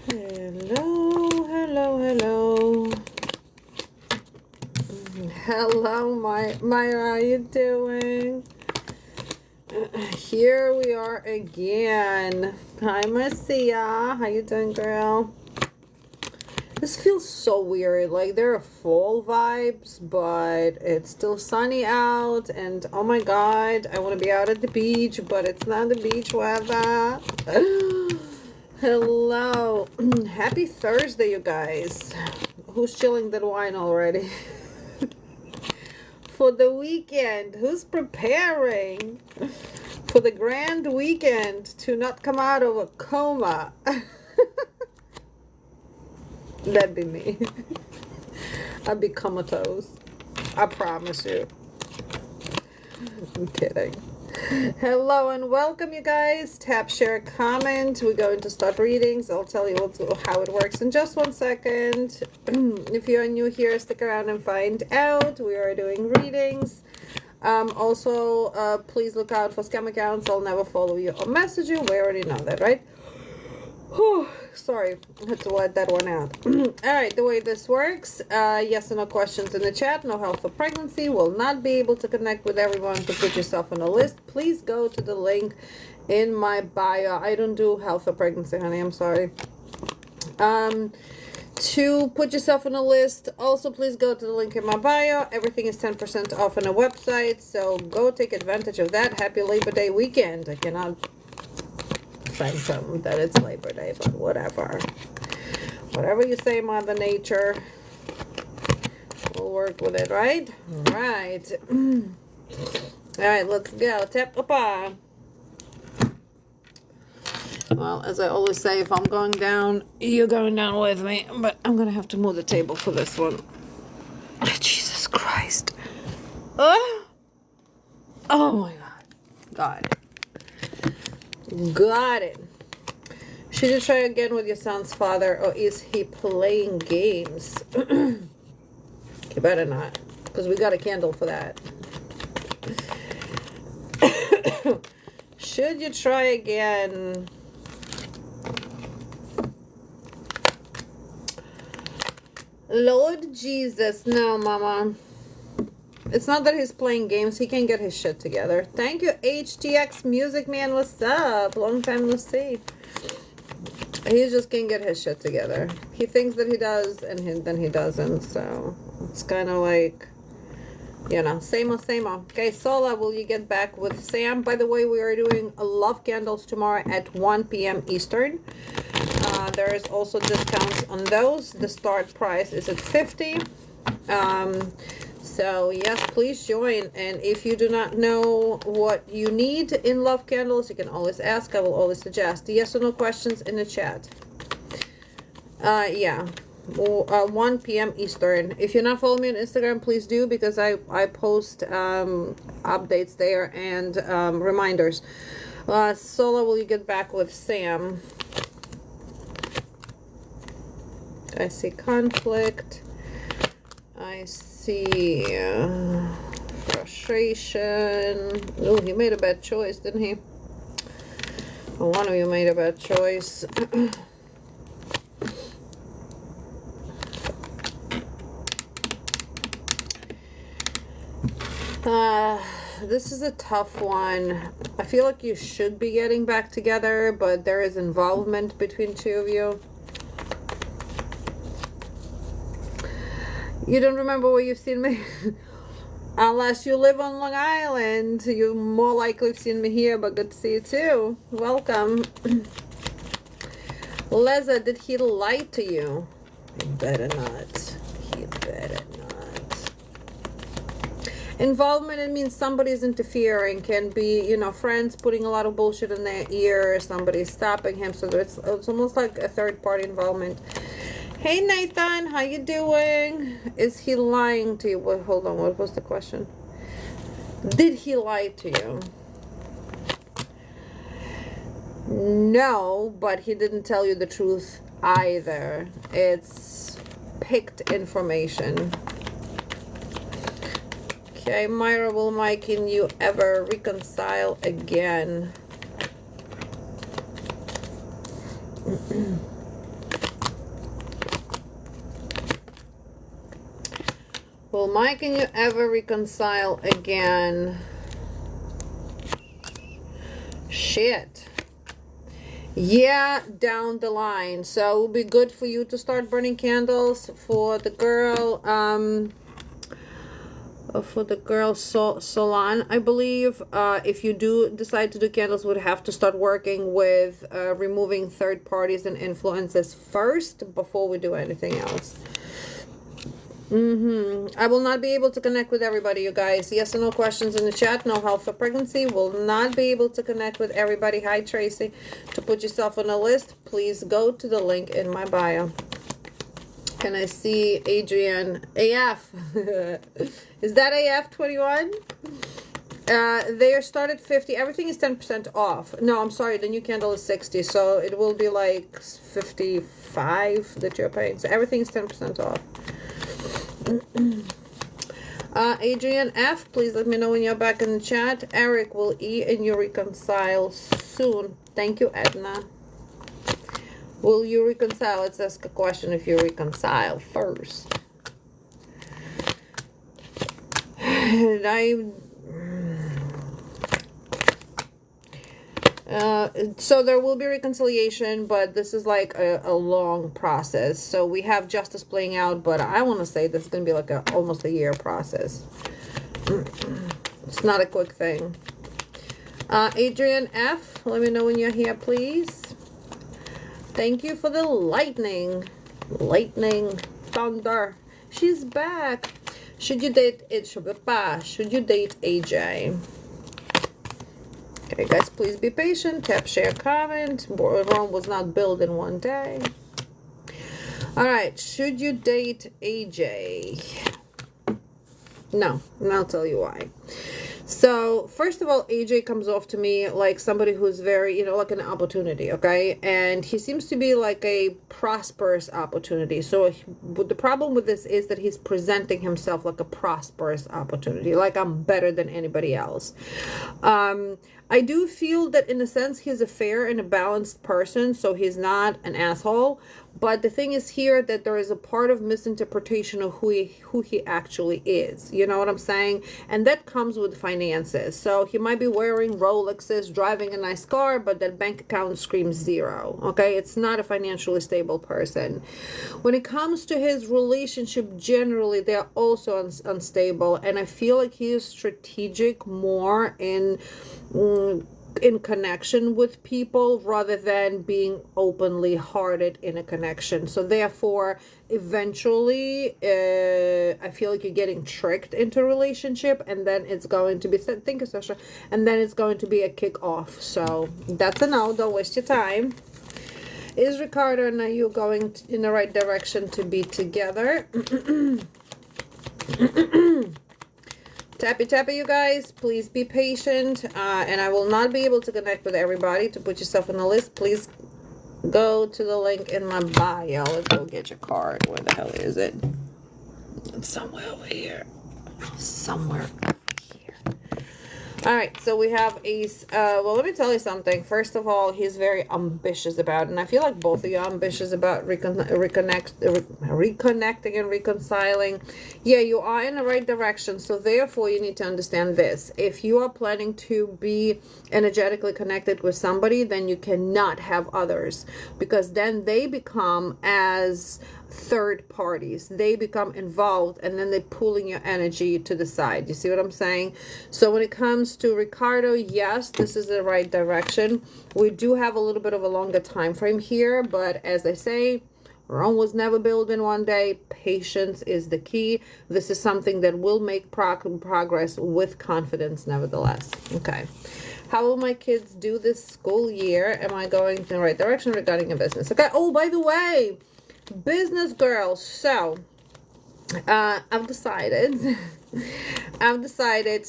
Hello, hello, hello. Hello, Myra, how you doing? Here we are again. Hi, Marcia. How you doing, girl? This feels so weird. Like, there are fall vibes, but it's still sunny out. And, oh my God, I want to be out at the beach, but it's not the beach weather. Hello. Happy Thursday, you guys. Who's chilling that wine already? For the weekend. Who's preparing for the grand weekend to not come out of a coma? That'd be me. I'd be comatose. I promise you. I'm kidding. Hello and welcome, you guys. Tap, share, comment. We're going to start readings. I'll tell you how it works in just 1 second. If you're new here, stick around and find out. We are doing readings. Also, please look out for scam accounts. I'll never follow you or message you. We already know that, right? Whew, sorry, I had to let that one out. Alright, the way this works, yes or no questions in the chat, no health or pregnancy, will not be able to connect with everyone. To put yourself on a list, please go to the link in my bio. I don't do health or pregnancy, honey, I'm sorry. To put yourself on a list, also please go to the link in my bio. Everything is 10% off on the website, so go take advantage of that. Happy Labor Day weekend. I cannot thank them that it's Labor Day, but whatever. Whatever you say, Mother Nature, we'll work with it, right? Right. Alright, let's go. Tap papa. Well, as I always say, if I'm going down, you're going down with me. But I'm going to have to move the table for this one. Jesus Christ. Oh my God. Got it. Should you try again with your son's father, or is he playing games? You better not, because we got a candle for that. Should you try again? Lord Jesus, no, mama. It's not that he's playing games. He can get his shit together. Thank you, HTX Music Man. What's up? Long time no see. He just can't get his shit together. He thinks that he does, and then he doesn't. So it's kind of like, you know, same old, same old. Okay, Sola, will you get back with Sam? By the way, we are doing love candles tomorrow at 1 p.m. Eastern. There is also discounts on those. The start price is at 50. So yes, please join. And if you do not know what you need in love candles, you can always ask. I will always suggest. Yes or no questions in the chat. Yeah. 1 p.m. Eastern. If you're not following me on Instagram, please do, because I post updates there and reminders. Sola, will you get back with Sam? I see conflict. I see frustration. Oh, he made a bad choice, didn't he? Well, one of you made a bad choice. This is a tough one. I feel like you should be getting back together, but there is involvement between two of you. You don't remember where you've seen me? Unless you live on Long Island, you more likely have seen me here, but good to see you too. Welcome. Leza, did he lie to you? He better not. He better not. Involvement, it means somebody's interfering. Can be, you know, friends putting a lot of bullshit in their ear, somebody's stopping him, so it's almost like a third-party involvement. Hey Nathan, how you doing? Is he lying to you? Wait, hold on, what was the question? Did he lie to you? No, but he didn't tell you the truth either. It's picked information. Okay, Myra, will Mike and you ever reconcile again? Well, Mike, can you ever reconcile again? Shit. Yeah, down the line. So it would be good for you to start burning candles for the girl. For the girl Solan, I believe. If you do decide to do candles, would have to start working with removing third parties and influences first before we do anything else. I will not be able to connect with everybody, you guys. Yes or no questions in the chat. No help for pregnancy. Will not be able to connect with everybody. Hi, Tracy. To put yourself on a list, please go to the link in my bio. And I see Adrian AF. Is that AF 21? They are started 50. Everything is 10% off. No, I'm sorry. The new candle is 60. So it will be like 55 that you're paying. So everything is 10% off. Adrian F, please let me know when you're back in the chat. Eric will E and you reconcile soon. Thank you, Edna. Will you reconcile? Let's ask a question if you reconcile first. So there will be reconciliation, but this is like a long process. So we have justice playing out, but I want to say this is going to be like almost a year process. It's not a quick thing. Adrian F, let me know when you're here, please. Thank you for the lightning. Lightning. Thunder. She's back. Should you date it? Should you date AJ? Okay, guys, please be patient. Tap, share, comment. Rome was not built in one day. All right. Should you date AJ? No. And I'll tell you why. So, first of all, AJ comes off to me like somebody who's very, like an opportunity, okay? And he seems to be like a prosperous opportunity. So, the problem with this is that he's presenting himself like a prosperous opportunity, like I'm better than anybody else. I do feel that in a sense he's a fair and a balanced person, so he's not an asshole. But the thing is here that there is a part of misinterpretation of who he actually is. You know what I'm saying? And that comes with finances. So he might be wearing Rolexes, driving a nice car, but that bank account screams zero. Okay? It's not a financially stable person. When it comes to his relationship, generally, they're also unstable. And I feel like he is strategic more in connection with people rather than being openly hearted in a connection. So therefore, eventually, I feel like you're getting tricked into a relationship, and then it's going to be, thank you, Sasha, and then it's going to be a kick off. So that's a no. Don't waste your time. Is Ricardo and you going in the right direction to be together? Tappy tappy, you guys. Please be patient. And I will not be able to connect with everybody. To put yourself on the list, please go to the link in my bio. Let's go get your card. Where the hell is it? It's somewhere over here. Somewhere over here. All right, so we have Ace. Well, let me tell you something. First of all, he's very ambitious about, and I feel like both of you are ambitious about reconnecting and reconciling. Yeah, you are in the right direction. So therefore, you need to understand this. If you are planning to be energetically connected with somebody, then you cannot have others, because then they become as third parties. They become involved, and then they're pulling your energy to the side. You see what I'm saying? So when it comes to Ricardo, yes, this is the right direction. We do have a little bit of a longer time frame here, but as I say, Rome was never built in one day. Patience is the key. This is something that will make progress with confidence nevertheless. Okay. How will my kids do this school year? Am I going in the right direction regarding a business? Okay. Oh, by the way, business girls. So I've decided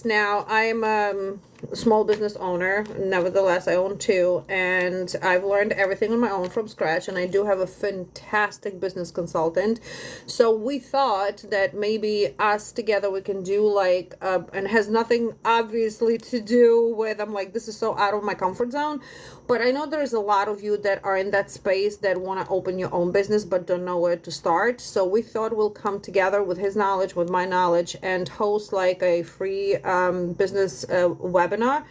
now. I'm small business owner. Nevertheless, I own two, and I've learned everything on my own from scratch, and I do have a fantastic business consultant. So we thought that maybe us together we can do like and it has nothing obviously to do with, I'm like, this is so out of my comfort zone, but I know there's a lot of you that are in that space that want to open your own business but don't know where to start. So we thought we'll come together with his knowledge, with my knowledge, and host like a free business webinar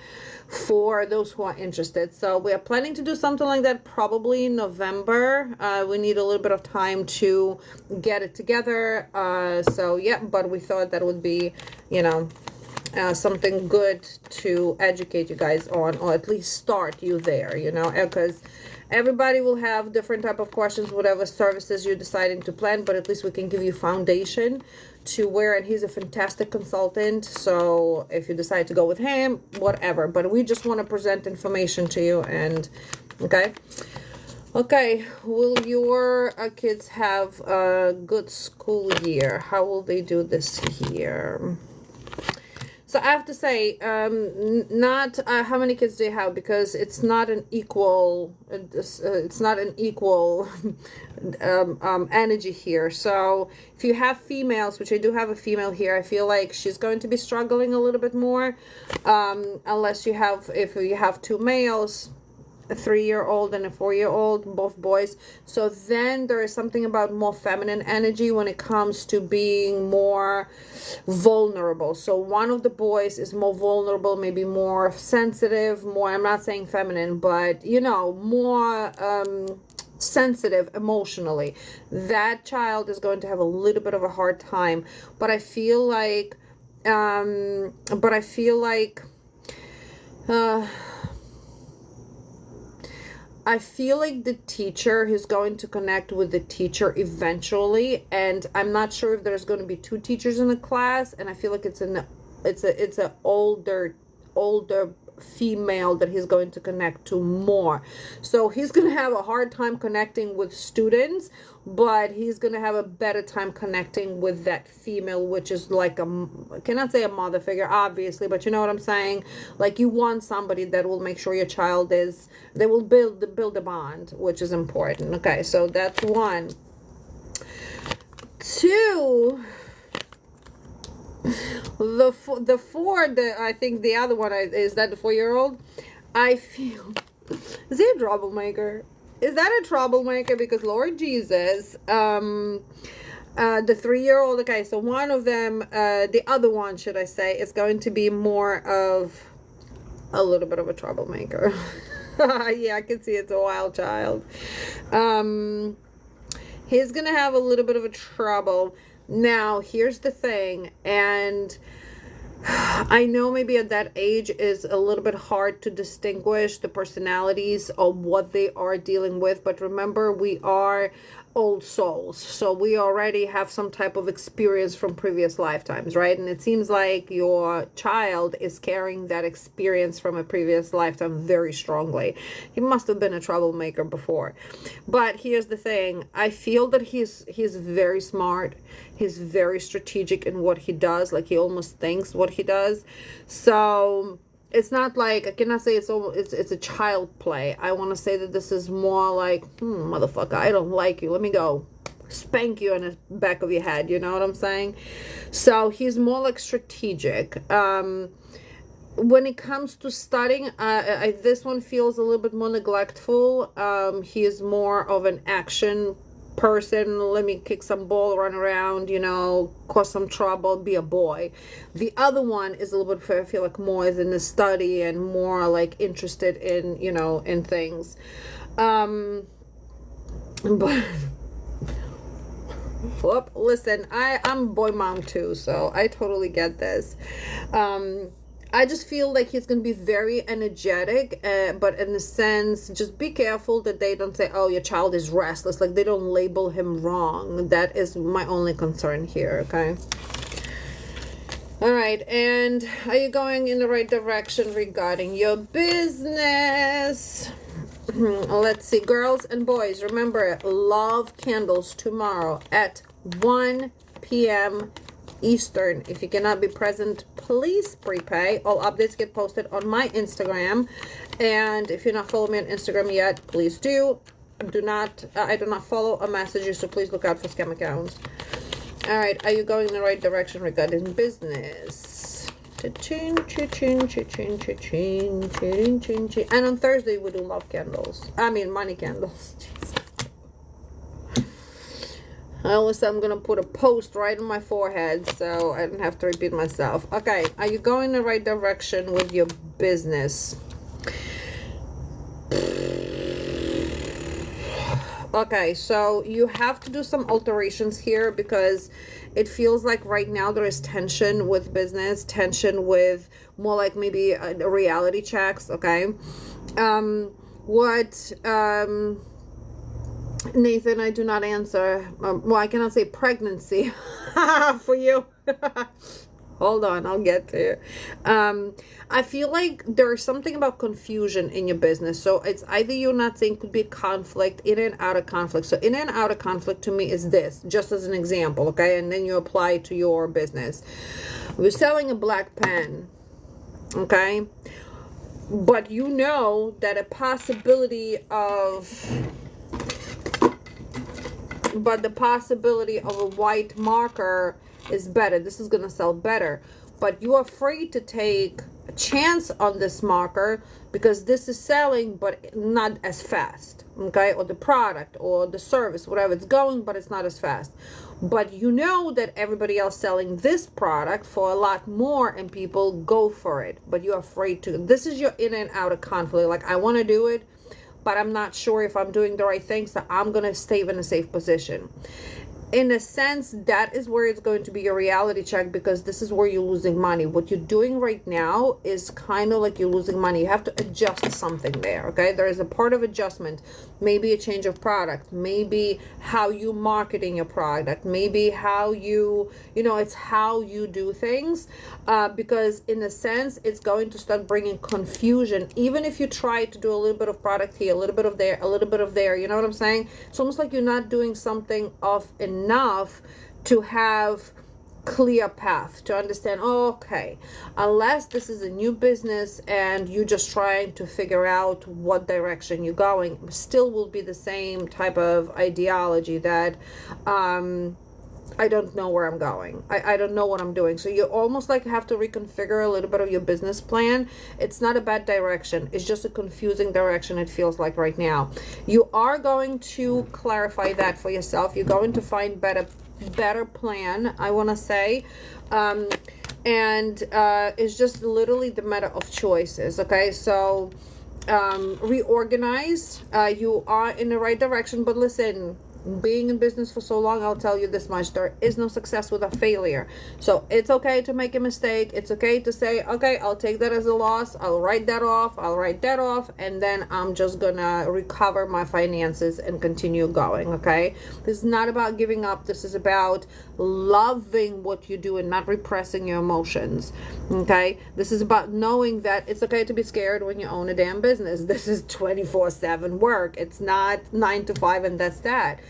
for those who are interested. So we are planning to do something like that probably in November. We need a little bit of time to get it together. So yeah, but we thought that would be, you know, something good to educate you guys on, or at least start you there, you know, because everybody will have different type of questions, whatever services you're deciding to plan, but at least we can give you foundation to where, and he's a fantastic consultant. So if you decide to go with him, whatever, but we just want to present information to you. And okay, will your kids have a good school year? How will they do this year? So I have to say, not how many kids do you have, because it's not an equal, it's not an equal energy here. So if you have females, which I do have a female here, I feel like she's going to be struggling a little bit more, unless you have, if you have two males, a 3-year-old and a 4-year-old, both boys. So then there is something about more feminine energy when it comes to being more vulnerable. So one of the boys is more vulnerable, maybe more sensitive, more, I'm not saying feminine, but you know, more sensitive emotionally. That child is going to have a little bit of a hard time. But I feel like I feel like the teacher is going to connect with the teacher eventually, and I'm not sure if there's going to be two teachers in the class, and I feel like it's an older female that he's going to connect to more. So he's going to have a hard time connecting with students, but he's going to have a better time connecting with that female, which is like I cannot say a mother figure, obviously, but you know what I'm saying? Like, you want somebody that will make sure your child is, they will build a bond, which is important. Okay, so that's one. Two, the four, I think the other one is that the 4-year-old. I feel, is he a troublemaker? Is that a troublemaker? Because Lord Jesus, the 3-year-old. Okay, so one of them, the other one, should I say, is going to be more of a little bit of a troublemaker. Yeah, I can see it's a wild child. He's gonna have a little bit of a trouble. Now, here's the thing, and I know maybe at that age is a little bit hard to distinguish the personalities of what they are dealing with, but remember, we are old souls, so we already have some type of experience from previous lifetimes, right? And it seems like your child is carrying that experience from a previous lifetime very strongly. He must have been a troublemaker before. But here's the thing, I feel that he's very smart, he's very strategic in what he does, like he almost thinks what he does. So it's not like, I cannot say it's a child play. I want to say that this is more like, motherfucker, I don't like you, let me go spank you in the back of your head, you know what I'm saying? So he's more like strategic. When it comes to studying, this one feels a little bit more neglectful. He is more of an action person. Let me kick some ball, run around, you know, cause some trouble, be a boy. The other one is a little bit, I feel like, more is in the study and more like interested in, you know, in things. But whoop, listen, I'm a boy mom too, so I totally get this. I just feel like he's going to be very energetic, but in a sense, just be careful that they don't say, oh, your child is restless. Like, they don't label him wrong. That is my only concern here, okay? All right, and are you going in the right direction regarding your business? Let's see, girls and boys, remember, love candles tomorrow at 1 p.m. Eastern. If you cannot be present, please prepay. All updates get posted on my Instagram. And if you're not following me on Instagram yet, please do. I do not follow or message you, so please look out for scam accounts. All right, are you going in the right direction regarding business? Cha-ching, cha-ching, cha-ching, cha-ching, cha-ching, cha-ching. And on Thursday, we do love candles. I mean, money candles. Jesus. I always say I'm going to put a post right on my forehead so I don't have to repeat myself. Okay, are you going in the right direction with your business? Okay, so you have to do some alterations here because it feels like right now there is tension with business, tension with more like maybe reality checks, okay? Nathan, I do not answer. Well, I cannot say pregnancy for you. Hold on, I'll get to you. I feel like there's something about confusion in your business. So it's either you're not saying, could be conflict, in and out of conflict. So in and out of conflict to me is this, just as an example, okay? And then you apply it to your business. We're selling a black pen, okay? But you know that a possibility of... But the possibility of a white marker is better. This is going to sell better. But you're afraid to take a chance on this marker because this is selling, but not as fast. Okay? Or the product or the service, whatever, it's going, but it's not as fast. But you know that everybody else selling this product for a lot more and people go for it. But you're afraid to. This is your in and out of conflict. Like, I want to do it, but I'm not sure if I'm doing the right thing, so I'm going to stay in a safe position. In a sense, that is where it's going to be your reality check because this is where you're losing money. What you're doing right now is kind of like you're losing money. You have to adjust something there, okay? There is a part of adjustment. Maybe a change of product. Maybe how you marketing your product. Maybe how you, it's how you do things. Because in a sense, it's going to start bringing confusion. Even if you try to do a little bit of product here, a little bit of there, a little bit of there, you know what I'm saying? It's almost like you're not doing something of enough to have clear path to understand, oh, okay, unless this is a new business and you're just trying to figure out what direction you're going, still will be the same type of ideology that I don't know where I'm going. I don't know what I'm doing. So you almost like have to reconfigure a little bit of your business plan. It's not a bad direction. It's just a confusing direction it feels like right now. You are going to clarify that for yourself. You're going to find better plan, I want to say. And it's just literally the matter of choices, okay? So reorganize. You are in the right direction, but listen, being in business for so long, I'll tell you this much: there is no success without failure. So it's okay to make a mistake. It's okay to say, okay, I'll take that as a loss. I'll write that off. And then I'm just gonna recover my finances and continue going. Okay, this is not about giving up. This is about loving what you do and not repressing your emotions. Okay, this is about knowing that it's okay to be scared when you own a damn business. This is 24/7 work. It's not 9 to 5 and that's that.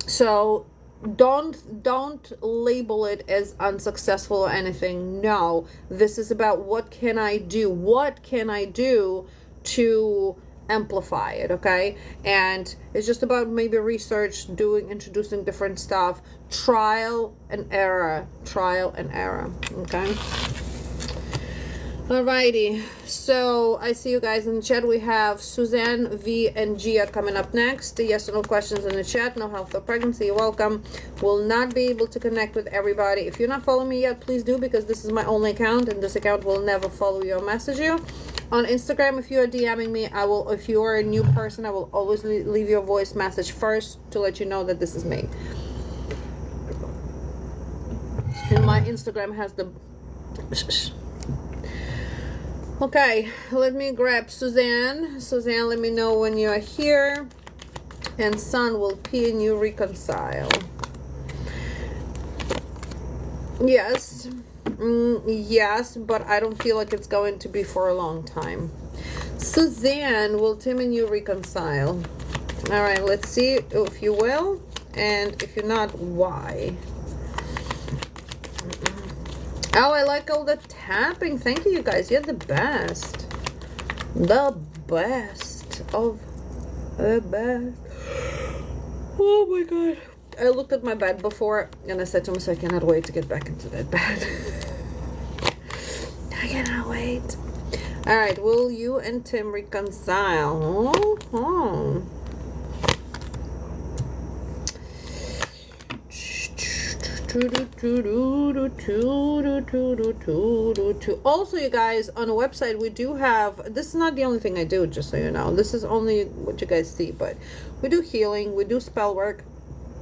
So don't label it as unsuccessful or anything. No, this is about what can I do to amplify it, okay? And it's just about maybe research, introducing different stuff, trial and error, okay? Alrighty, so I see you guys in the chat. We have Suzanne, V, and Gia coming up next. Yes or no questions in the chat. No health or pregnancy. You're welcome. Will not be able to connect with everybody. If you're not following me yet, please do, because this is my only account, and this account will never follow you or message you. On Instagram, if you are DMing me, I will. If you are a new person, I will always leave your voice message first to let you know that this is me. And my Instagram has the... Okay, let me grab Suzanne. Suzanne, let me know when you are here. And Sun will pin you reconcile. Yes. Yes, but I don't feel like it's going to be for a long time. Suzanne, will Tim and you reconcile? All right, let's see if you will. And if you're not, why? Oh, I like all the tapping. Thank you, you guys. You're the best. The best of the best. Oh my god. I looked at my bed before and I said to myself, I cannot wait to get back into that bed. I cannot wait. Alright, will you and Tim reconcile? Oh. Also, you guys, on the website we do have, this is not the only thing I do, just so you know, this is only what you guys see, but we do healing, we do spell work,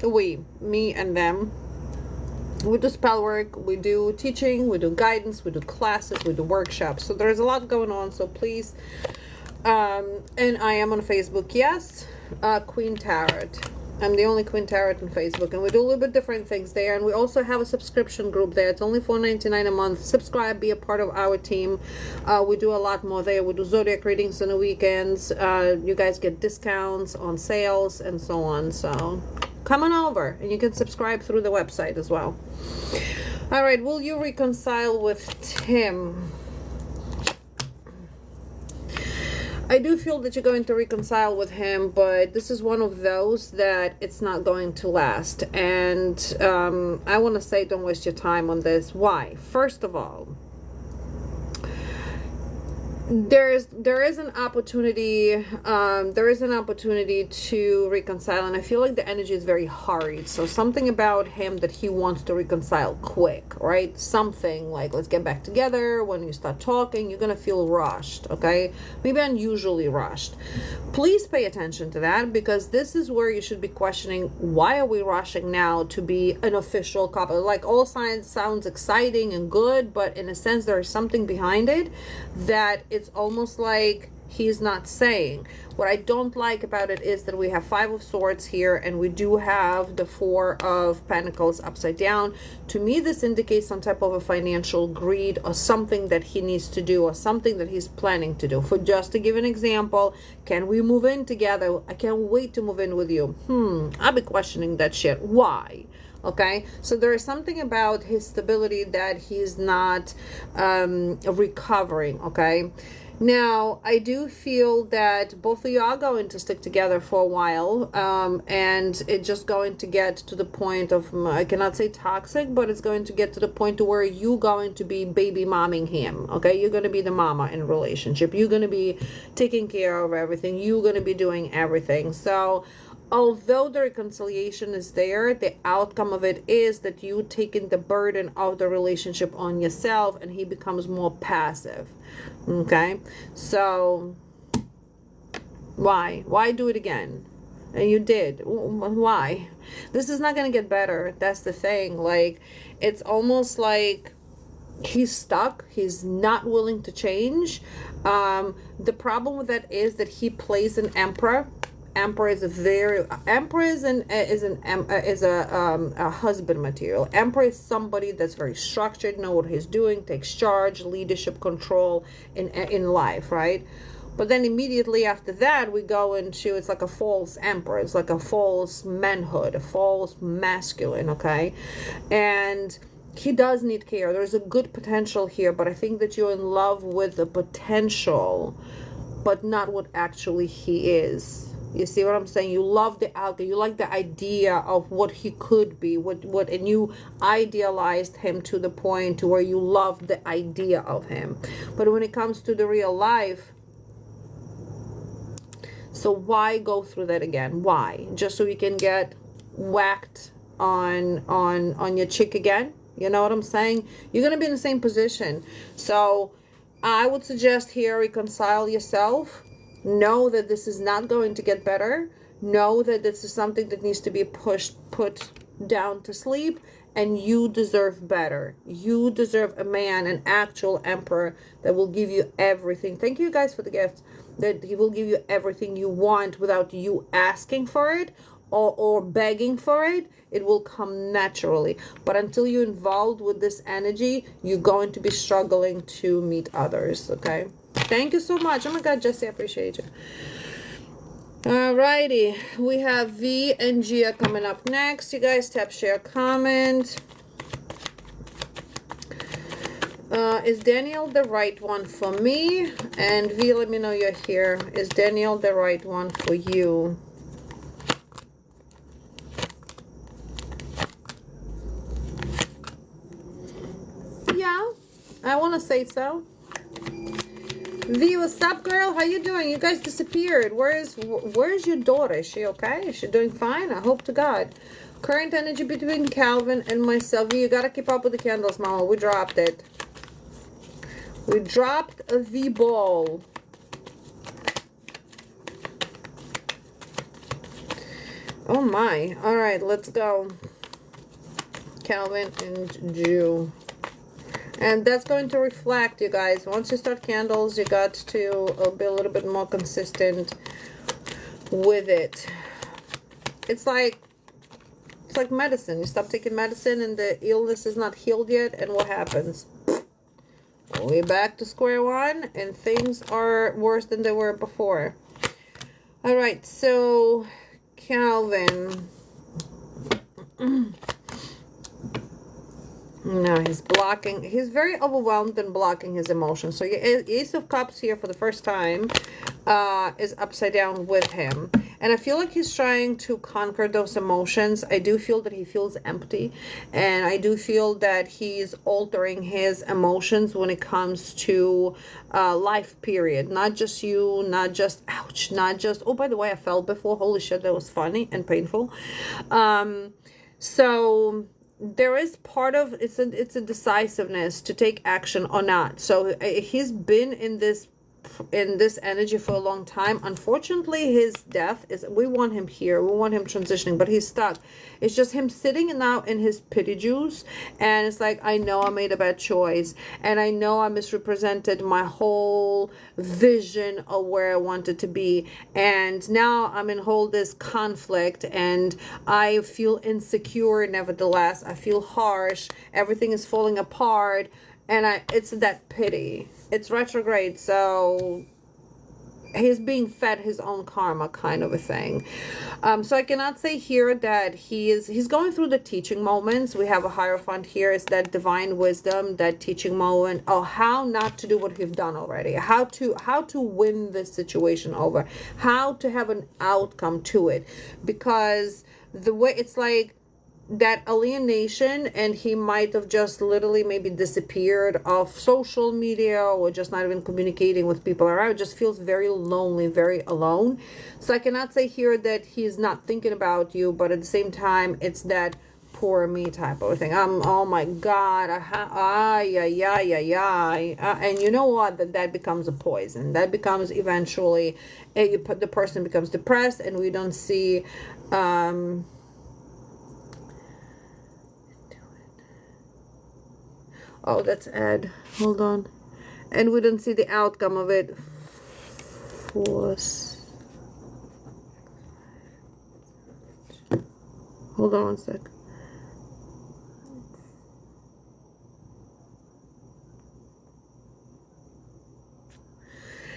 me and them, we do spell work, we do teaching, we do guidance, we do classes, we do workshops, so there's a lot going on. So please, and I am on Facebook, yes, Queen Tarot. I'm the only Queen Tarot on Facebook, and we do a little bit different things there. And we also have a subscription group there. It's only $4.99 a month. Subscribe, be a part of our team. We do a lot more there. We do zodiac readings on the weekends. You guys get discounts on sales and so on. So come on over, and you can subscribe through the website as well. All right, will you reconcile with Tim? I do feel that you're going to reconcile with him, but this is one of those that it's not going to last. And I want to say, don't waste your time on this. Why? First of all, there is an opportunity to reconcile, and I feel like the energy is very hurried. So something about him that he wants to reconcile quick, right? Something like, let's get back together. When you start talking, you're gonna feel rushed, okay? Maybe unusually rushed. Please pay attention to that, because this is where you should be questioning, why are we rushing now to be an official couple? Like, all signs sounds exciting and good, but in a sense there is something behind it that it's almost like he's not saying. What I don't like about it is that we have 5 of Swords here, and we do have the 4 of Pentacles upside down. To me, this indicates some type of a financial greed, or something that he needs to do, or something that he's planning to do. For just to give an example, can we move in together? I can't wait to move in with you. I'll be questioning that shit. Why? Okay, so there is something about his stability that he's not recovering. Okay, now I do feel that both of you are going to stick together for a while, and it's just going to get to the point of, I cannot say toxic, but it's going to get to the point to where you're going to be baby momming him. Okay, you're going to be the mama in a relationship. You're going to be taking care of everything. You're going to be doing everything. So although the reconciliation is there, the outcome of it is that you taking the burden of the relationship on yourself, and he becomes more passive. Okay, so why do it again? And you did. Why? This is not going to get better. That's the thing. Like, it's almost like he's stuck. He's not willing to change. The problem with that is that he plays an emperor. Emperor is a husband material. Emperor is somebody that's very structured, know what he's doing, takes charge, leadership, control in life, right? But then immediately after that, we go into, it's like a false emperor. It's like a false manhood, a false masculine, okay? And he does need care. There's a good potential here, but I think that you're in love with the potential, but not what actually he is. You see what I'm saying? You love the outcome. You like the idea of what he could be, and you idealized him to the point to where you love the idea of him. But when it comes to the real life, so why go through that again? Why? Just so you can get whacked on your cheek again? You know what I'm saying? You're gonna be in the same position. So I would suggest here, reconcile yourself. Know that this is not going to get better. Know that this is something that needs to be put down to sleep, and you deserve better. You deserve a man, an actual emperor that will give you everything. Thank you guys for the gift. That he will give you everything you want without you asking for it or begging for it. It will come naturally. But until you're involved with this energy, you're going to be struggling to meet others, okay? Thank you so much. Oh my God, Jesse, I appreciate you. Alrighty, we have V and Gia coming up next. You guys tap, share, comment. Is Daniel the right one for me? And V, let me know you're here. Is Daniel the right one for you? Yeah, I want to say so. V, what's up, girl? How you doing? You guys disappeared. Where's your daughter? Is she okay? Is she doing fine? I hope to God. Current energy between Calvin and myself. V, you gotta keep up with the candles, mama. We dropped it. We dropped a V ball. Oh my. All right, let's go. Calvin and Jew. And that's going to reflect, you guys. Once you start candles, you got to be a little bit more consistent with it. It's like medicine. You stop taking medicine and the illness is not healed yet, and what happens? We're back to square one, and things are worse than they were before. All right, so Calvin. No, he's blocking. He's very overwhelmed and blocking his emotions. So your Ace of Cups here for the first time is upside down with him. And I feel like he's trying to conquer those emotions. I do feel that he feels empty. And I do feel that he's altering his emotions when it comes to life, period. Not just you, not just, ouch, not just, oh, by the way, I fell before. Holy shit, that was funny and painful. So there is part of it's a decisiveness to take action or not. So he's been in this energy for a long time. Unfortunately, his death is, we want him here, we want him transitioning, but he's stuck. It's just him sitting now in his pity juice, and it's like, I know I made a bad choice, and I know I misrepresented my whole vision of where I wanted to be, and now I'm in whole this conflict, and I feel insecure. Nevertheless, I feel harsh, everything is falling apart, and it's that pity. It's retrograde, so he's being fed his own karma, kind of a thing. So I cannot say here that he's going through the teaching moments. We have a Hierophant here. Is that divine wisdom, that teaching moment. Oh, how not to do what we've done already. How to win this situation over. How to have an outcome to it. Because the way it's like, that alienation, and he might have just literally maybe disappeared off social media or just not even communicating with people around. It just feels very lonely, very alone. So I cannot say here that he's not thinking about you, but at the same time, it's that poor me type of thing. Oh my God, and you know what? That becomes a poison. That becomes eventually, the person becomes depressed, and we don't see. Oh, that's Ed. Hold on. And we don't see the outcome of it. Force. Hold on one sec.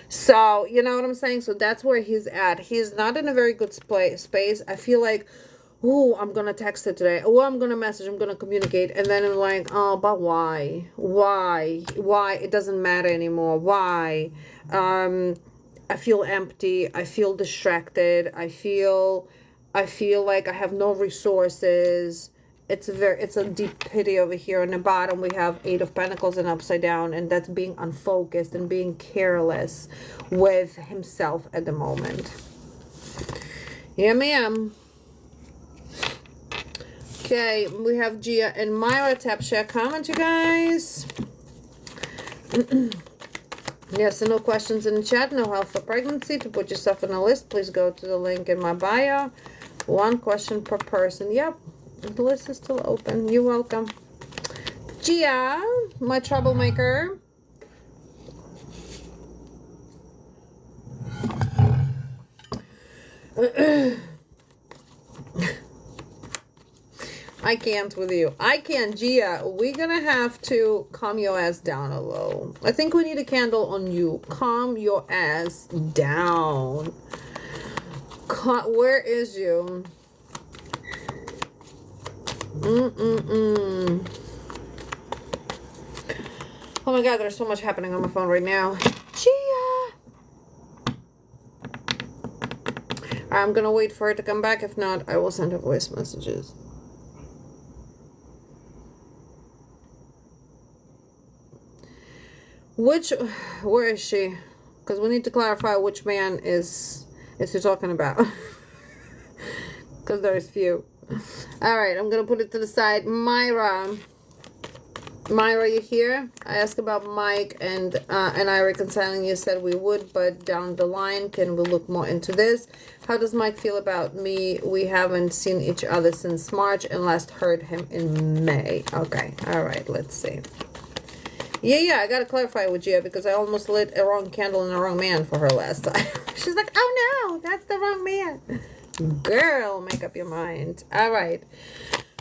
So, you know what I'm saying? So that's where he's at. He's not in a very good space. I feel like, oh, I'm going to text her today. Oh, I'm going to message. I'm going to communicate. And then I'm like, oh, but why? Why? Why? It doesn't matter anymore. Why? I feel empty. I feel distracted. I feel like I have no resources. It's a deep pity over here. On the bottom, we have 8 of Pentacles and upside down. And that's being unfocused and being careless with himself at the moment. Yeah, ma'am. Okay, we have Gia and Myra. Tap, share, comment, you guys. Yes, and no questions in the chat. No help for pregnancy. To put yourself on a list, please go to the link in my bio. 1 question per person. Yep, the list is still open. You're welcome. Gia, my troublemaker. I can't with you. I can't, Gia. We're gonna have to calm your ass down a little. I think we need a candle on you. Calm your ass down. Where is you? Oh my God, there's so much happening on my phone right now. Gia! I'm gonna wait for her to come back. If not, I will send her voice messages. Where is she? Because we need to clarify which man is he talking about. Because there's few. Alright, I'm gonna put it to the side. Myra, you here? I asked about Mike and I reconciling. You said we would, but down the line, can we look more into this? How does Mike feel about me? We haven't seen each other since March and last heard him in May. Okay, alright, let's see. Yeah, I gotta clarify with Gia because I almost lit a wrong candle and the wrong man for her last time. She's like, oh no, that's the wrong man. Girl, make up your mind. Alright,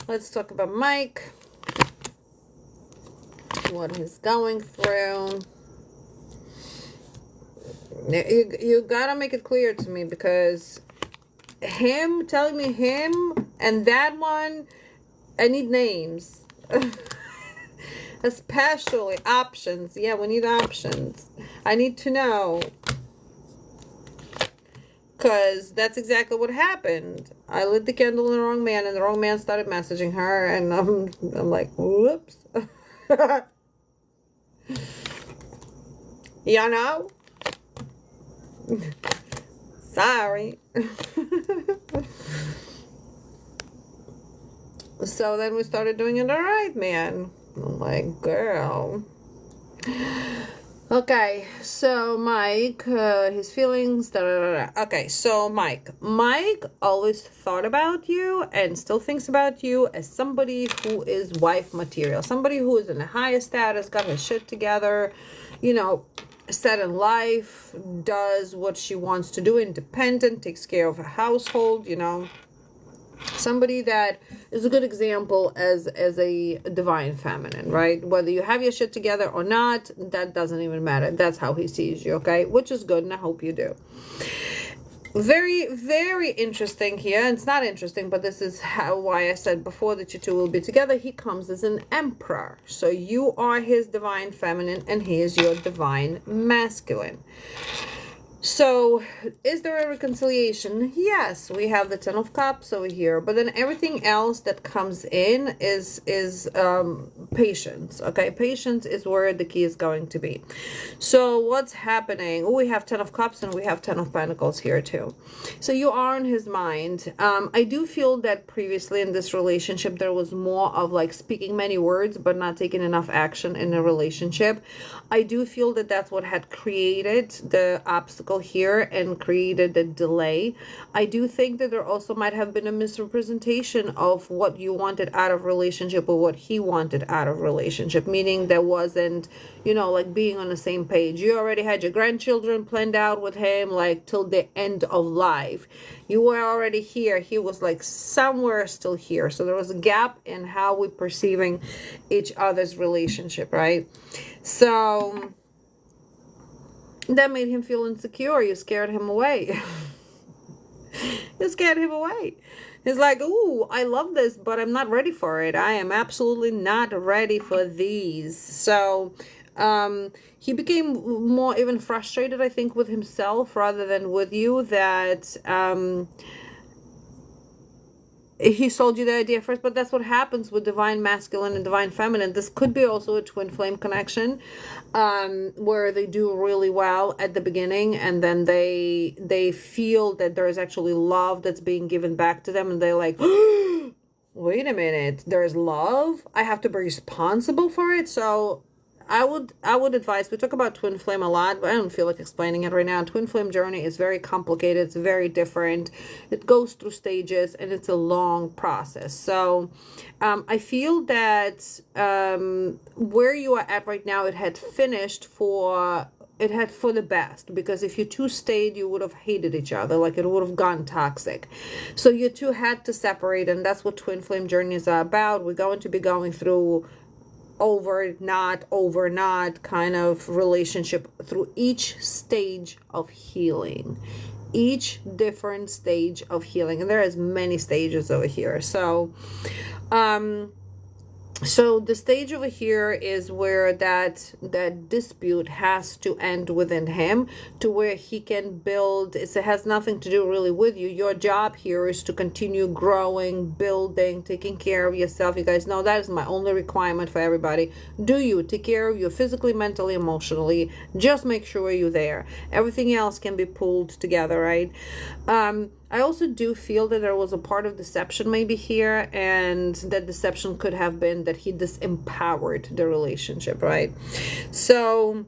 let's talk about Mike. What he's going through. You gotta make it clear to me because telling me him and that one, I need names. Especially options. Yeah, we need options. I need to know. Because that's exactly what happened. I lit the candle in the wrong man and the wrong man started messaging her. And I'm like, whoops. You know? Sorry. So then we started doing it all right, man. I'm like, girl. Okay, so Mike, his feelings, da, da, da, da. Okay, so Mike always thought about you and still thinks about you as somebody who is wife material, somebody who is in the highest status, got her shit together, you know, set in life, does what she wants to do, independent, takes care of her household, you know. Somebody that is a good example as a divine feminine, right? Whether you have your shit together or not, that doesn't even matter. That's how he sees you, okay? Which is good, and I hope you do. Very, very interesting here. It's not interesting, but this is why I said before that you two will be together. He comes as an emperor. So you are his divine feminine, and he is your divine masculine. So, is there a reconciliation? Yes, we have the Ten of Cups over here, but then everything else that comes in is patience. Okay, patience is where the key is going to be. So, what's happening? Oh, we have Ten of Cups and we have Ten of Pentacles here too. So, you are in his mind. I do feel that previously in this relationship there was more of like speaking many words but not taking enough action in a relationship. I do feel that that's what had created the obstacle here and created a delay. I do think that there also might have been a misrepresentation of what you wanted out of relationship or what he wanted out of relationship, meaning there wasn't, you know, like being on the same page. You already had your grandchildren planned out with him like till the end of life. You were already here. He was like somewhere still here. So there was a gap in how we're perceiving each other's relationship, right? So that made him feel insecure. You scared him away. You scared him away. He's like, ooh, I love this, but I'm not ready for it. I am absolutely not ready for these. So he became more even frustrated, I think, with himself rather than with you, that he sold you the idea first. But that's what happens with divine masculine and divine feminine. This could be also a twin flame connection, where they do really well at the beginning and then they feel that there is actually love that's being given back to them, and they're like, wait a minute, there's love, I have to be responsible for it. So I would advise, we talk about twin flame a lot, but I don't feel like explaining it right now. Twin flame journey is very complicated. It's very different. It goes through stages and it's a long process. So I feel that where you are at right now, it had for the best, because if you two stayed, you would have hated each other, like it would have gone toxic. So you two had to separate, and that's what twin flame journeys are about. We're going to be going through over not kind of relationship through each stage of healing, each different stage of healing, and there is many stages over here. So So the stage over here is where that dispute has to end within him, to where he can build. It has nothing to do really with you. Your job here is to continue growing, building, taking care of yourself. You guys know that is my only requirement for everybody. Do you take care of you physically, mentally, emotionally? Just make sure you're there. Everything else can be pulled together, right? I also do feel that there was a part of deception maybe here, and that deception could have been that he disempowered the relationship, right? So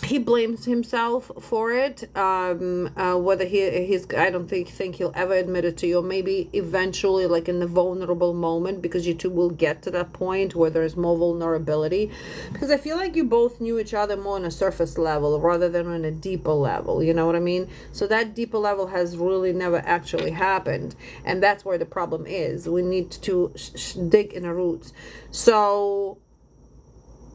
he blames himself for it. Whether he's, I don't think he'll ever admit it to you. Or maybe eventually, like in the vulnerable moment, because you two will get to that point where there's more vulnerability. Because I feel like you both knew each other more on a surface level rather than on a deeper level. You know what I mean? So that deeper level has really never actually happened, and that's where the problem is. We need to dig in the roots. So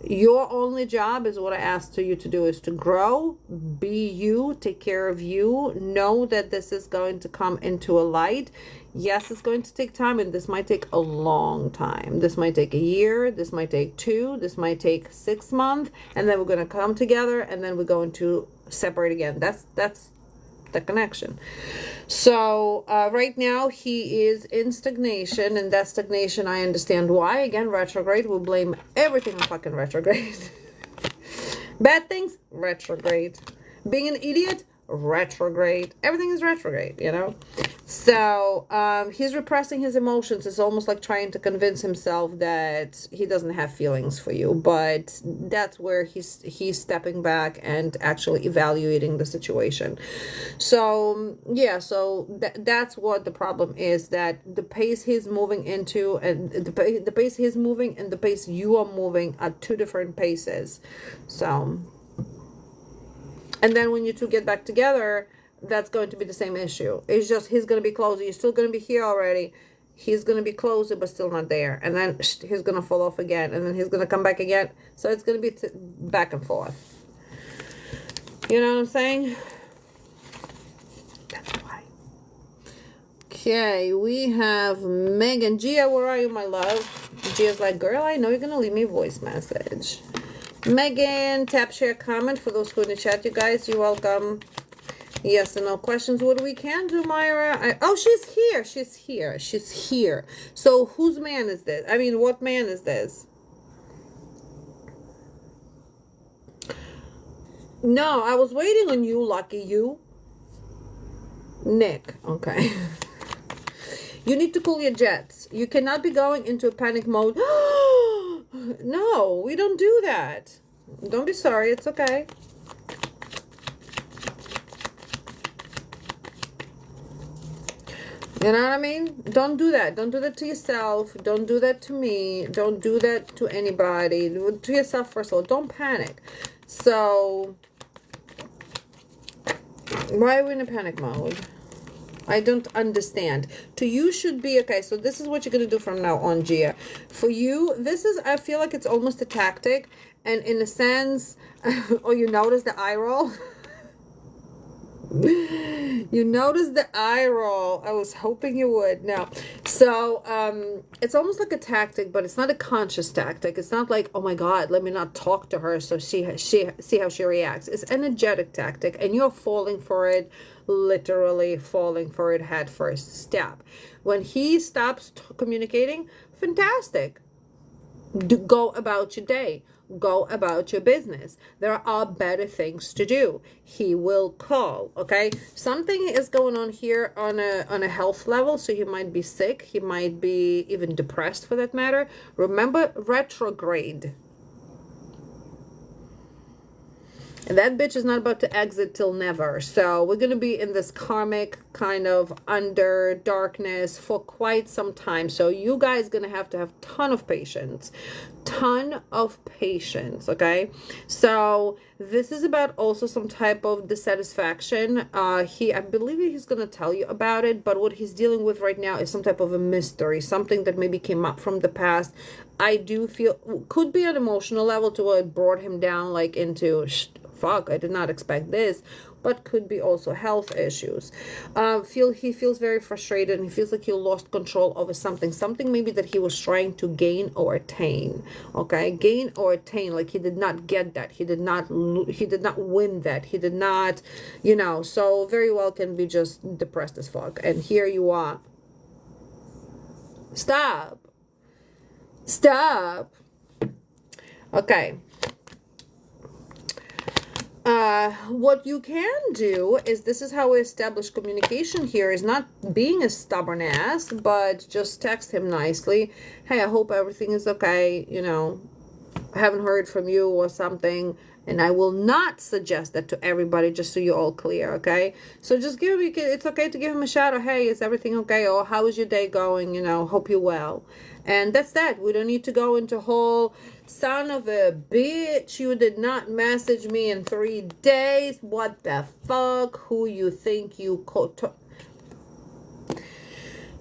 your only job is what I asked you to do, is to grow, be you, take care of you. Know that this is going to come into a light. Yes, it's going to take time, and this might take a long time. This might take a year, this might take 2, this might take 6 months, and then we're going to come together, and then we're going to separate again. That's the connection. So right now he is in stagnation, and that stagnation, I understand why. Again, retrograde. We'll blame everything on fucking retrograde. Bad things, retrograde. Being an idiot, retrograde. Everything is retrograde, you know. So he's repressing his emotions. It's almost like trying to convince himself that he doesn't have feelings for you, but that's where he's stepping back and actually evaluating the situation. So yeah, so that's what the problem is, that the pace he's moving into, and the pace he's moving and the pace you are moving are 2 different paces. So, and then when you two get back together, that's going to be the same issue. It's just he's going to be closer. You're still going to be here already. He's going to be closer, but still not there. And then he's going to fall off again. And then he's going to come back again. So it's going to be back and forth. You know what I'm saying? That's why. Okay, we have Megan. Gia, where are you, my love? Gia's like, girl, I know you're going to leave me a voice message. Megan, tap, share, comment. For those who in the chat, you guys, you're welcome. Yes and no questions. What we can do, Myra? Oh, she's here. She's here. She's here. So whose man is this? I mean, what man is this? No, I was waiting on you, lucky you. Nick. Okay. You need to cool your jets. You cannot be going into a panic mode. No, we don't do that. Don't be sorry. It's okay. You know what I mean? Don't do that. Don't do that to yourself. Don't do that to me. Don't do that to anybody. Do it to yourself first of all. Don't panic. So, why are we in a panic mode? I don't understand. To you should be, okay, so this is what you're going to do from now on, Gia. For you, this is, I feel like it's almost a tactic. And in a sense, oh, you notice the eye roll? You notice the eye roll. I was hoping you would. No. So it's almost like a tactic, but it's not a conscious tactic. It's not like, oh my God, let me not talk to her so see how she reacts. It's an energetic tactic, and you're falling for it, literally falling for it head first. Step. When he stops communicating, fantastic. Go about your day. Go about your business. There are better things to do. He will call, okay? Something is going on here on a health level, so he might be sick. He might be even depressed for that matter. Remember, retrograde. And that bitch is not about to exit till never. So we're going to be in this karmic kind of under darkness for quite some time. So you guys going to have ton of patience. Ton of patience, okay? So this is about also some type of dissatisfaction. I believe he's going to tell you about it, but what he's dealing with right now is some type of a mystery, something that maybe came up from the past. I do feel could be an emotional level to what brought him down, like into fuck, I did not expect this. but could be also health issues. He feels very frustrated, and he feels like he lost control over something maybe that he was trying to gain or attain. Okay, gain or attain, like he did not get that, he did not win that, he did not, you know. So very well can be just depressed as fuck. And here you are. Stop. Okay. What you can do is, this is how we establish communication here, is not being a stubborn ass, but just text him nicely. Hey, I hope everything is okay. You know, I haven't heard from you or something. And I will not suggest that to everybody, just so you're all clear, okay? So just it's okay to give him a shout out. Hey, is everything okay? Or how is your day going? You know, hope you're well. And that's that. We don't need to go into whole, son of a bitch, you did not message me in 3 days. What the fuck? Who you think you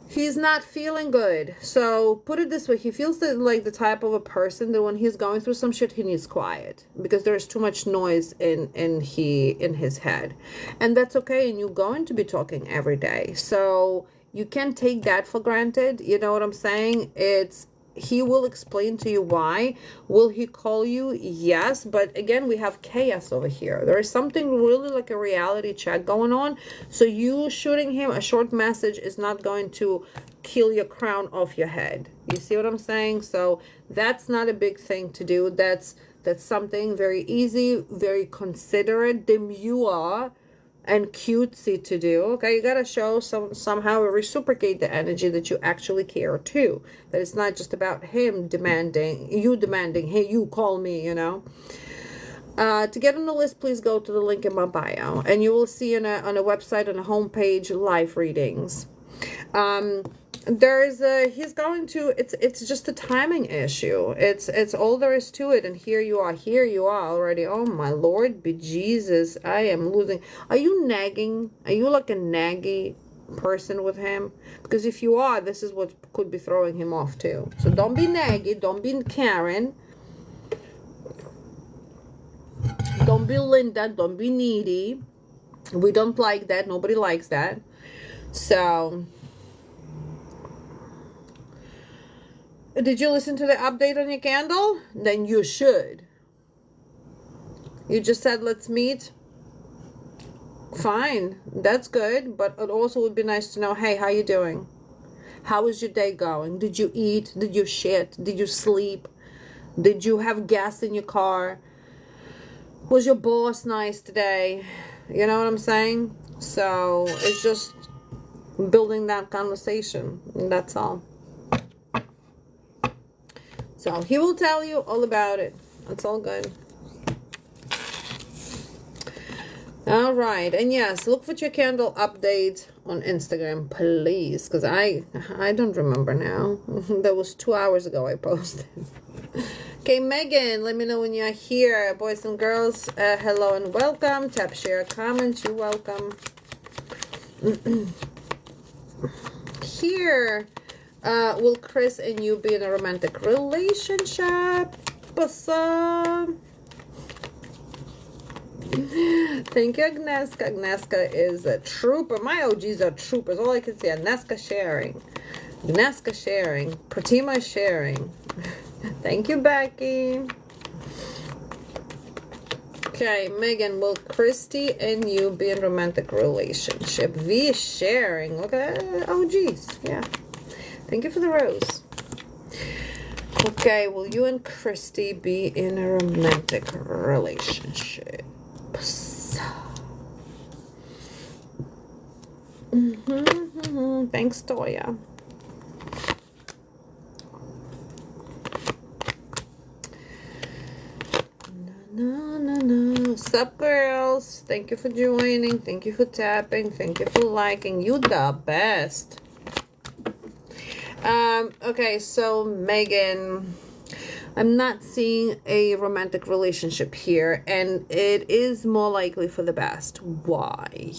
He's not feeling good. So put it this way, he feels that like the type of a person that when he's going through some shit, he needs quiet, because there's too much noise in his head. And that's okay, and you're going to be talking every day. So you can't take that for granted. You know what I'm saying? He will explain to you why. Will he call you? Yes. But again, we have chaos over here. There is something really like a reality check going on. So you shooting him a short message is not going to kill your crown off your head. You see what I'm saying? So that's not a big thing to do. That's something very easy, very considerate, demure, and cutesy to do. Okay, you gotta show somehow reciprocate the energy that you actually care too. That it's not just about him demanding, hey, you call me, you know. To get on the list, please go to the link in my bio, and you will see on a website, on a homepage, live readings. He's going to, it's just a timing issue. It's all there is to it. And here you are already. Oh my Lord, bejesus, I am losing. Are you nagging? Are you like a naggy person with him? Because if you are, this is what could be throwing him off too. So don't be naggy, don't be Karen, don't be Linda, don't be needy. We don't like that. Nobody likes that. So did you listen to the update on your candle? Then you should. You just said, let's meet. Fine. That's good. But it also would be nice to know, hey, how you doing? How is your day going? Did you eat? Did you shit? Did you sleep? Did you have gas in your car? Was your boss nice today? You know what I'm saying? So it's just building that conversation. And that's all. So he will tell you all about it. It's all good. All right. And yes, look for your candle update on Instagram, please. Because I don't remember now. That was 2 hours ago I posted. Okay, Megan, let me know when you're here. Boys and girls, hello and welcome. Tap, share, comment. You're welcome. Here. Will Chris and you be in a romantic relationship? Awesome. Thank you, Agneska. Agneska is a trooper. My OGs are troopers. All I can see, Agneska sharing. Agneska sharing. Pratima sharing. Thank you, Becky. Okay, Megan, will Christy and you be in a romantic relationship? V is sharing. Look at that. OGs. Yeah. Thank you for the rose. Okay, will you and Christy be in a romantic relationship? Thanks, Toya. No. Sup, girls? Thank you for joining. Thank you for tapping. Thank you for liking. You the best. Okay, so Megan, I'm not seeing a romantic relationship here, and it is more likely for the best. Why?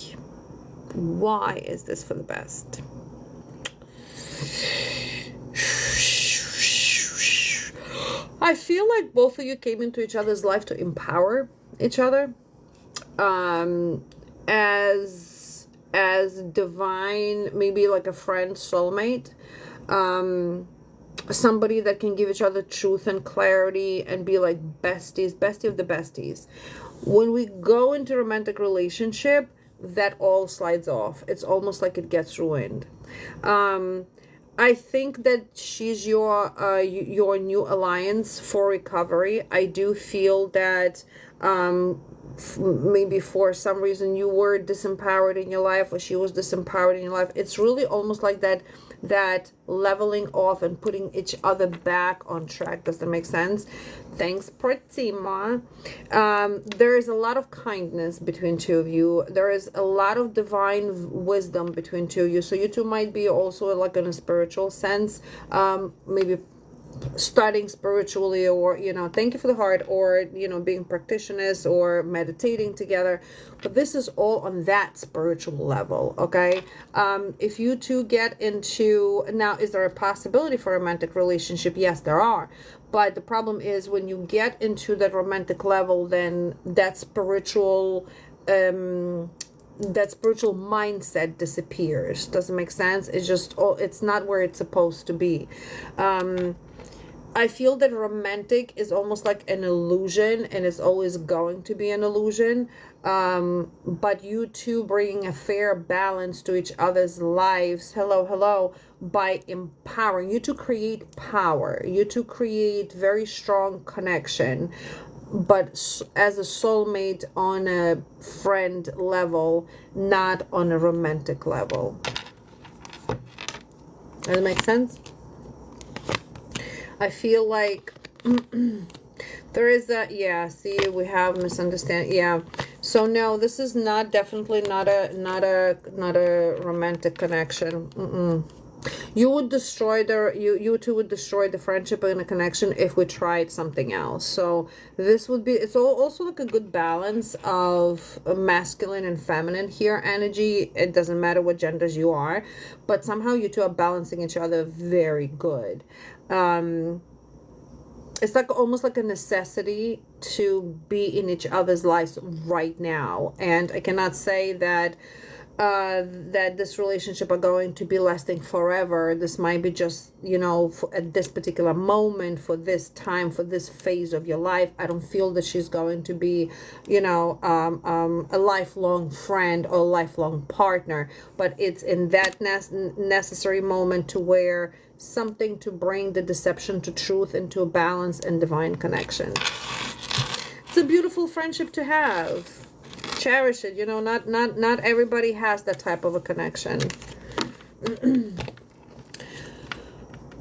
Why is this for the best? I feel like both of you came into each other's life to empower each other. as divine, maybe like a friend, soulmate, somebody that can give each other truth and clarity and be like besties, bestie of the besties. When we go into romantic relationship, that all slides off. It's almost like it gets ruined. I think that she's your new alliance for recovery. I do feel that maybe for some reason you were disempowered in your life, or she was disempowered in your life. It's really almost like that leveling off and putting each other back on track. Does that make sense? Thanks, Pratima. There is a lot of kindness between two of you. There is a lot of divine wisdom between two of you. So you two might be also like in a spiritual sense, maybe studying spiritually, or thank you for the heart, or being practitioners or meditating together. But this is all on that spiritual level. Okay, if you two get into, now, is there a possibility for a romantic relationship? Yes, there are. But the problem is when you get into that romantic level, then that spiritual mindset disappears. Doesn't make sense. It's just, it's not where it's supposed to be. I feel that romantic is almost like an illusion, and it's always going to be an illusion. But you two bringing a fair balance to each other's lives, hello, by empowering you to create power, you to create very strong connection, but as a soulmate on a friend level, not on a romantic level. Does that make sense? I feel like there is a, yeah, see, we have misunderstanding. Yeah. So no, this is definitely not a romantic connection. You would destroy you two would destroy the friendship and the connection if we tried something else. So this would be, it's also like a good balance of masculine and feminine here energy. It doesn't matter what genders you are, but somehow you two are balancing each other very good. It's like almost like a necessity to be in each other's lives right now. And I cannot say that that this relationship are going to be lasting forever. This might be just, at this particular moment, for this time, for this phase of your life. I don't feel that she's going to be, a lifelong friend or lifelong partner. But it's in that necessary moment to where something to bring the deception to truth, into a balance and divine connection. It's a beautiful friendship to have. Cherish it. Not everybody has that type of a connection.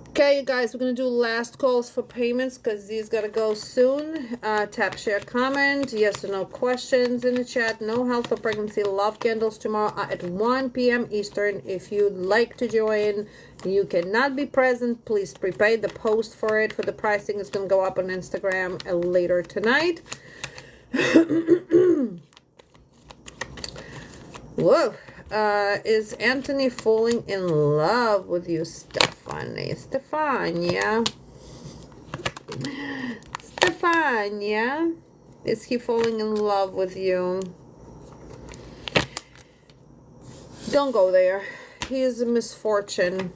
Okay, you guys, we're going to do last calls for payments because these got to go soon. Tap, share, comment. Yes or no questions in the chat. No health or pregnancy love candles tomorrow at 1 p.m. Eastern. If you'd like to join, you cannot be present. Please prepay the post for it. For the pricing, it's going to go up on Instagram later tonight. Whoa. Is Anthony falling in love with you, Stephanie? Stefania? Is he falling in love with you? Don't go there. He is a misfortune.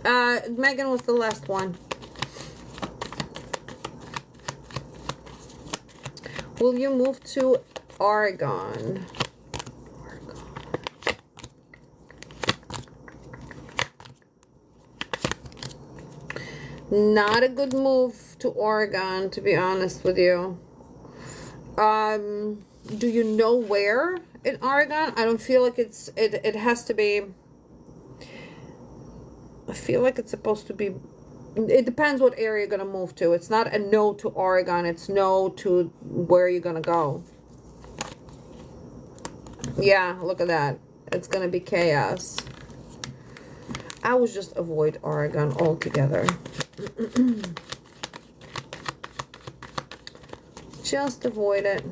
Megan was the last one. Will you move to Oregon? Not a good move to Oregon, to be honest with you. Do you know where in Oregon? I don't feel like it has to be. I feel like it's supposed to be. It depends what area you're gonna move to. It's not a no to Oregon. It's no to where you're gonna go. Yeah, look at that. It's gonna be chaos. I would just avoid Oregon altogether. Just avoid it.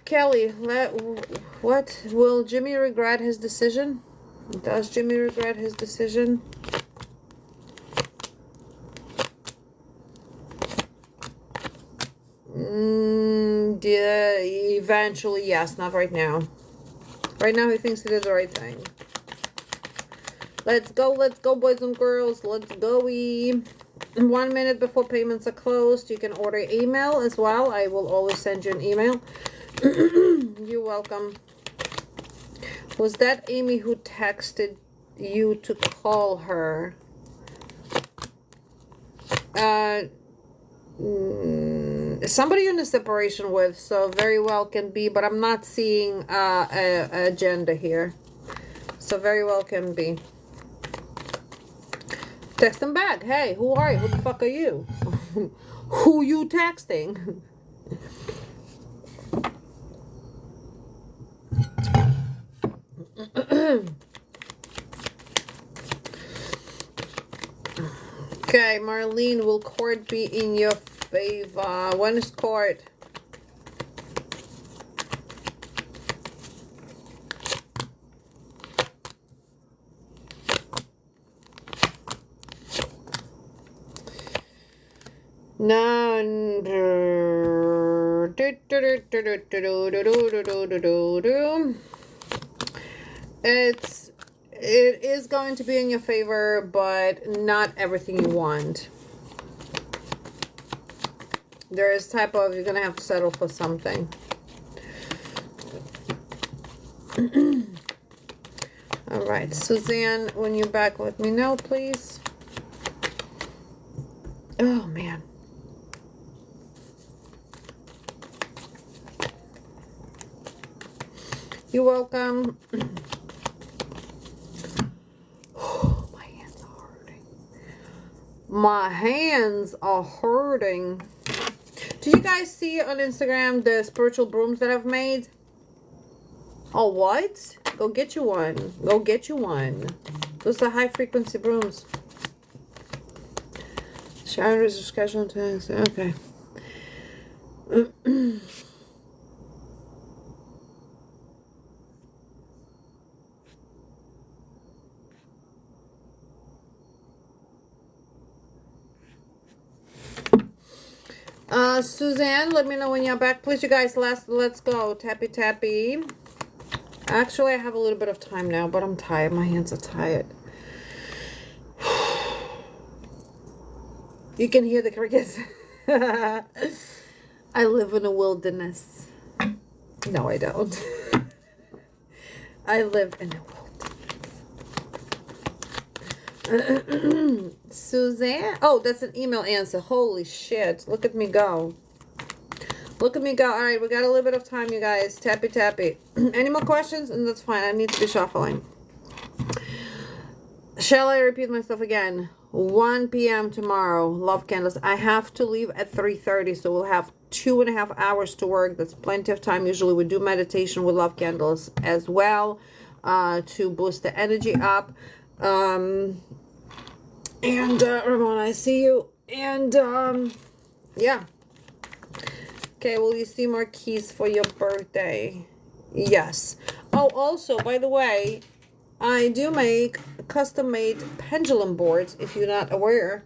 Kelly, what? Will Jimmy regret his decision? Does Jimmy regret his decision? Eventually, yes. Not right now. Right now, he thinks he did the right thing. Let's go, boys and girls. Let's go-y. 1 minute before payments are closed, you can order email as well. I will always send you an email. You're welcome. Was that Amy who texted you to call her? Somebody in a separation with, so very well can be, but I'm not seeing a agenda here. So very well can be. Text them back. Hey, who are you? Who the fuck are you? Who you texting? Okay, Marlene, will court be in your favor? When is court? No. It is going to be in your favor, but not everything you want. There is type of, you're gonna have to settle for something. All right, Suzanne, when you're back, let me know, please. Oh man. You're welcome. Oh, my hands are hurting. My hands are hurting. Did you guys see on Instagram the spiritual brooms that I've made? Oh, what? Go get you one. Go get you one. Those are high frequency brooms. Showers are scheduled to... Okay. Suzanne, let me know when you're back. Please, you guys, let's go. Tappy, tappy. Actually, I have a little bit of time now, but I'm tired. My hands are tired. You can hear the crickets. I live in a wilderness. No, I don't. I live in a wilderness. Suzanne? Oh, that's an email answer. Holy shit. Look at me go. Look at me go. All right, we got a little bit of time, you guys. Tappy, tappy. Any more questions? And that's fine. I need to be shuffling. Shall I repeat myself again? 1 p.m. tomorrow. Love candles. I have to leave at 3:30, so we'll have 2.5 hours to work. That's plenty of time. Usually we do meditation with love candles as well to boost the energy up. Ramona, I see you. And, yeah. Okay, will you see more keys for your birthday? Yes. Oh, also, by the way, I do make custom-made pendulum boards, if you're not aware.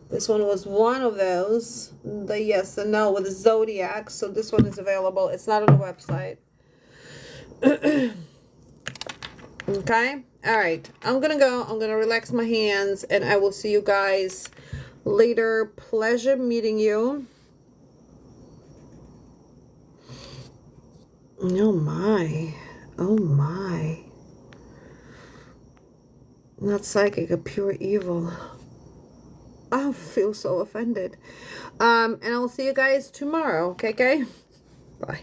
This one was one of those. The yes and no with the zodiac. So this one is available. It's not on the website. Okay? All right. I'm going to go. I'm going to relax my hands. And I will see you guys later. Pleasure meeting you. Oh, my. Oh, my. Not psychic, a pure evil. I feel so offended. And I'll see you guys tomorrow. Okay? Bye.